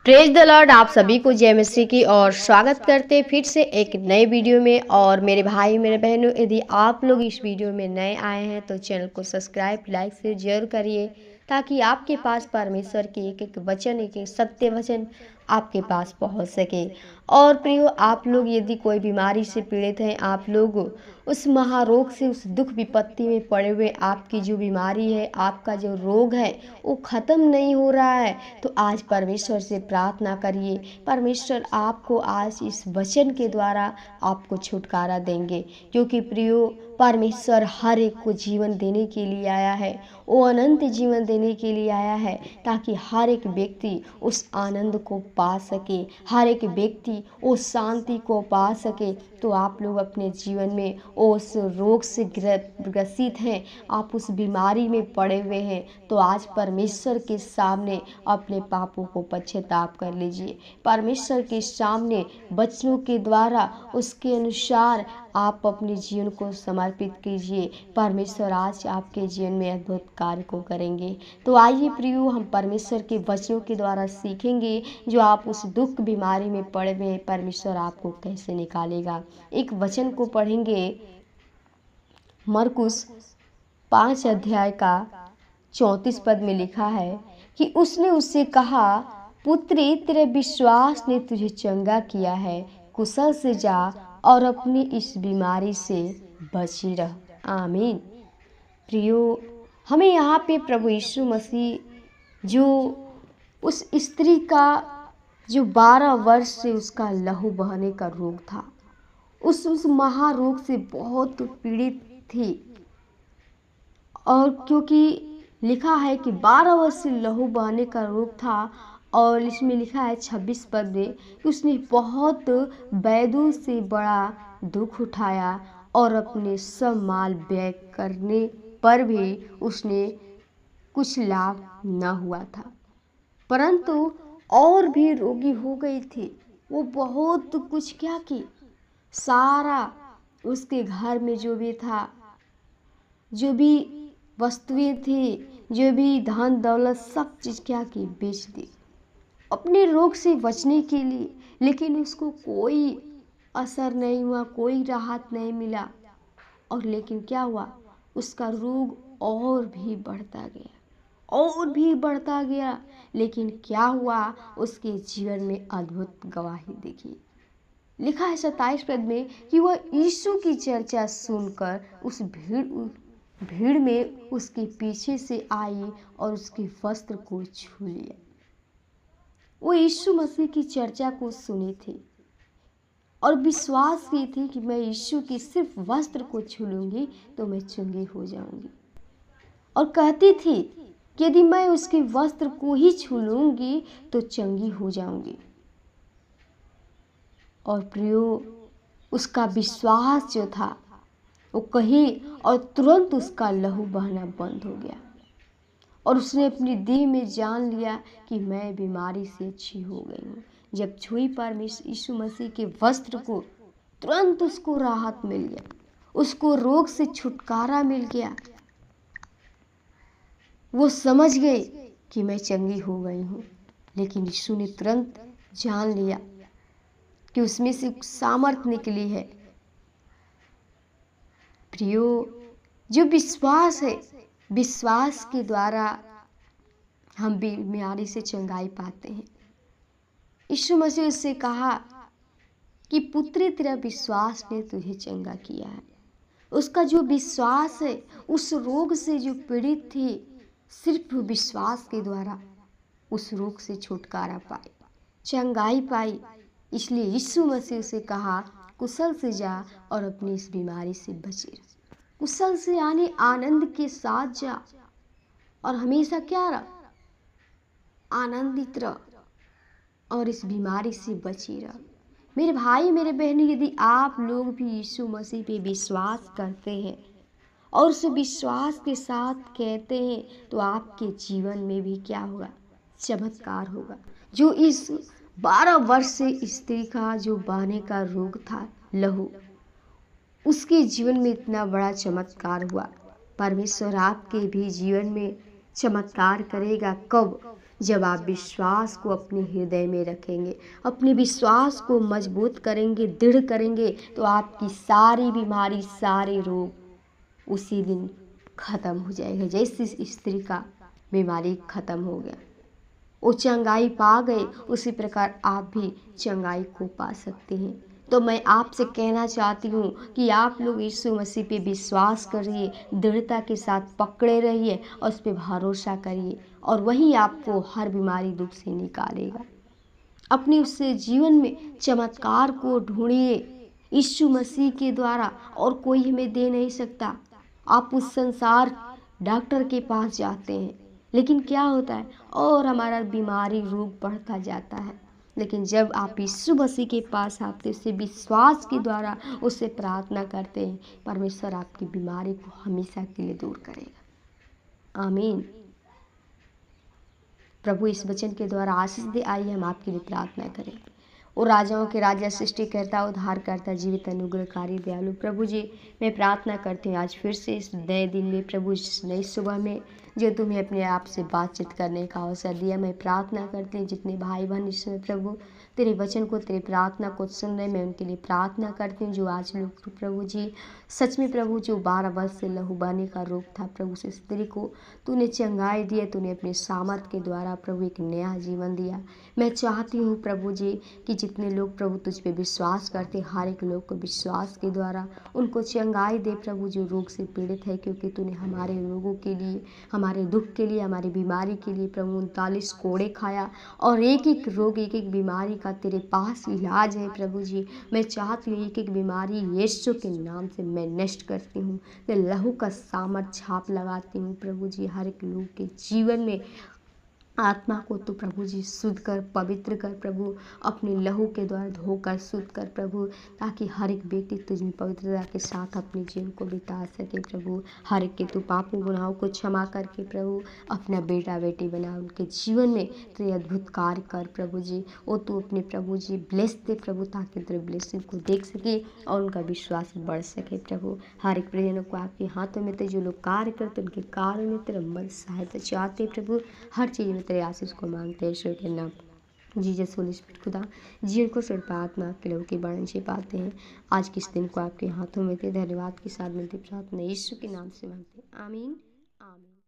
Praise the Lord. आप सभी को जय मसीह की और स्वागत करते हैं फिर से एक नए वीडियो में। और मेरे भाई मेरे बहनों, यदि आप लोग इस वीडियो में नए आए हैं तो चैनल को सब्सक्राइब लाइक से जरूर करिए, ताकि आपके पास परमेश्वर की एक एक वचन, एक एक सत्य वचन आपके पास पहुंच सके। और प्रियो, आप लोग यदि कोई बीमारी से पीड़ित हैं, आप लोग उस महारोग से, उस दुख विपत्ति में पड़े हुए, आपकी जो बीमारी है, आपका जो रोग है वो ख़त्म नहीं हो रहा है, तो आज परमेश्वर से प्रार्थना करिए। परमेश्वर आपको आज इस वचन के द्वारा आपको छुटकारा देंगे, क्योंकि प्रियो, परमेश्वर हर एक को जीवन देने के लिए आया है। वो अनंत जीवन देने के लिए आया है, ताकि हर एक व्यक्ति उस आनंद को पा सके, हर एक व्यक्ति उस शांति को पा सके। तो आप लोग अपने जीवन में उस रोग से ग्रसित हैं, आप उस बीमारी में पड़े हुए हैं, तो आज परमेश्वर के सामने अपने पापों को पश्चाताप कर लीजिए। परमेश्वर के सामने वचनों के द्वारा, उसके अनुसार आप अपने जीवन को समर्पित कीजिए। परमेश्वर आज आपके जीवन में अद्भुत कार्य को करेंगे। तो आइए प्रियो, हम परमेश्वर के वचनों के द्वारा सीखेंगे, जो आप उस दुख बीमारी में पड़े हुए हैं, परमेश्वर आपको कैसे निकालेगा। एक वचन को पढ़ेंगे, मरकुस 5 अध्याय का 34 पद में लिखा है कि उसने उससे कहा, पुत्री, तेरे विश्वास ने तुझे चंगा किया है, कुशल से जा और अपनी इस बीमारी से बची रह। आमीन। प्रियो, हमें यहाँ पे प्रभु यीशु मसीह, जो उस स्त्री का जो 12 वर्ष से उसका लहू बहने का रोग था, उस महारोग से बहुत पीड़ित थी। और क्योंकि लिखा है कि 12 वर्ष से लहू बहने का रोग था, और इसमें लिखा है 26 पद में कि उसने बहुत वैद्यों से बड़ा दुख उठाया, और अपने सब माल व्यय करने पर भी उसने कुछ लाभ न हुआ था। परंतु और भी रोगी हो गई थी। वो बहुत कुछ क्या की, सारा उसके घर में जो भी था, जो भी वस्तुएं थी, जो भी धन दौलत, सब चीज़ क्या की, बेच दी अपने रोग से बचने के लिए। लेकिन उसको कोई असर नहीं हुआ, कोई राहत नहीं मिला। और लेकिन क्या हुआ, उसका रोग और भी बढ़ता गया, और भी बढ़ता गया। लेकिन क्या हुआ, उसके जीवन में अद्भुत गवाही देखी। लिखा है 27 पद में कि वह यीशु की चर्चा सुनकर उस भीड़ में उसके पीछे से आई और उसके वस्त्र को छू लिया। वो यीशु मसीह की चर्चा को सुनी थी और विश्वास की थी कि मैं यीशु की सिर्फ वस्त्र को छू लूंगी तो मैं चंगी हो जाऊंगी। और कहती थी कि यदि मैं उसके वस्त्र को ही छू लूंगी तो चंगी हो जाऊंगी। और प्रियो, उसका विश्वास जो था वो कही, और तुरंत उसका लहू बहना बंद हो गया। और उसने अपनी देह में जान लिया कि मैं बीमारी से अच्छी हो गई हूँ। जब छुई परमेश्वर यीशु मसीह के वस्त्र को, तुरंत उसको राहत मिल गया, उसको रोग से छुटकारा मिल गया। वो समझ गई कि मैं चंगी हो गई हूँ। लेकिन यीशु ने तुरंत जान लिया कि उसमें से सामर्थ्य निकली है। प्रियो, जो विश्वास है, विश्वास के द्वारा हम बीमारी से चंगाई पाते हैं। यीशु मसीह उससे कहा कि पुत्री, तेरा विश्वास ने तुझे चंगा किया है। उसका जो विश्वास है, उस रोग से जो पीड़ित थी, सिर्फ विश्वास के द्वारा उस रोग से छुटकारा पाई, चंगाई पाई। इसलिए यीशु मसीह उसे कहा, कुशल से जा और अपनी इस बीमारी से बचे रह। कुशल से यानी आनंद के साथ जा, और हमेशा क्या रह, आनंदित रह, और इस बीमारी से बची रह। मेरे भाई मेरे बहन, यदि आप लोग भी यीशु मसीह पे विश्वास करते हैं और उस विश्वास के साथ कहते हैं, तो आपके जीवन में भी क्या होगा, चमत्कार होगा। जो इस 12 वर्ष से स्त्री का जो बहने का रोग था, लहू, उसके जीवन में इतना बड़ा चमत्कार हुआ। परमेश्वर आपके भी जीवन में चमत्कार करेगा कब? जब आप विश्वास को अपने हृदय में रखेंगे, अपने विश्वास को मजबूत करेंगे, दृढ़ करेंगे, तो आपकी सारी बीमारी, सारे रोग उसी दिन खत्म हो जाएगा। जैसे इस स्त्री का बीमारी खत्म हो गया, वो चंगाई पा गए, उसी प्रकार आप भी चंगाई को पा सकते हैं। तो मैं आपसे कहना चाहती हूँ कि आप लोग यीशु मसीह पे विश्वास करिए, दृढ़ता के साथ पकड़े रहिए और उस पर भरोसा करिए, और वही आपको हर बीमारी दुख से निकालेगा। अपने उससे जीवन में चमत्कार को ढूंढिए, यीशु मसीह के द्वारा और कोई हमें दे नहीं सकता। आप उस संसार डॉक्टर के पास जाते हैं, लेकिन क्या होता है, और हमारा बीमारी रोग बढ़ता जाता है। लेकिन जब आप यीशु मसीह के पास आते हैं, उससे विश्वास के द्वारा उससे प्रार्थना करते हैं, परमेश्वर आपकी बीमारी को हमेशा के लिए दूर करेगा। आमीन। प्रभु इस वचन के द्वारा आशीष दे। आइए हम आपके लिए प्रार्थना करें। और राजाओं के राजा, सृष्टिकर्ता, उद्धारकर्ता, जीवित, अनुग्रहकारी, दयालु प्रभु जी, मैं प्रार्थना करती हूँ आज फिर से इस नए दिन में प्रभु, इस नई सुबह में जो तुम्हें अपने आप से बातचीत करने का अवसर दिया, मैं प्रार्थना करती हूँ जितने भाई बहन इसमें प्रभु तेरे वचन को, तेरे प्रार्थना को सुन रहे, मैं उनके लिए प्रार्थना करती हूँ। जो आज लोग प्रभु जी सच में प्रभु जो 12 वर्ष से लहू बहने का रोग था प्रभु, से स्त्री को तूने चंगाई दिया, तूने अपने सामर्थ के द्वारा प्रभु एक नया जीवन दिया। मैं चाहती हूँ प्रभु जी कि जितने लोग प्रभु तुझ पे विश्वास करते, हर एक लोग को विश्वास के द्वारा उनको चंगाई दे प्रभु, जो रोग से पीड़ित है, क्योंकि तूने हमारे रोगों के लिए, हमारे दुख के लिए, हमारी बीमारी के लिए प्रभु 39 कोड़े खाया, और एक एक रोग, एक एक बीमारी का तेरे पास इलाज है प्रभु जी। मैं चाहती हूँ एक एक बीमारी यीशु के नाम से मैं नष्ट करती हूँ, मैं लहू का सामर्थ छाप लगाती हूँ प्रभु जी। हर एक लोग के जीवन में आत्मा को तो प्रभु जी शुद्ध कर, पवित्र कर प्रभु, अपने लहू के द्वारा धोकर शुद्ध कर प्रभु, ताकि हर एक व्यक्ति तुझ में पवित्रता के साथ अपने जीवन को बिता सके प्रभु। हर एक के तू पापों गुनाहों को क्षमा करके प्रभु अपना बेटा बेटी बना, उनके जीवन में तेरे अद्भुत कार्य कर प्रभु जी। और तू अपने प्रभु जी ब्लेस दे प्रभु, ताकि तेरे ब्लेसिंग को देख सके और उनका विश्वास बढ़ सके प्रभु। हर एक प्रियजनों को आपके हाथों में, जो लोग कार्य करते उनके कार्य में तेरा मदद सहायता चाहते प्रभु, हर चीज़ में तेरे आशीष को मांगते हैं ईश्वर के नाम। जीसस होली स्पिरिट खुदा जीवन को सिर्फ आत्मा के लहू के बाण से पाते हैं। आज के इस दिन को आपके हाथों में थे, धन्यवाद के साथ मिलती प्रार्थना यीशु के नाम से मांगते हैं। आमीन आमीन।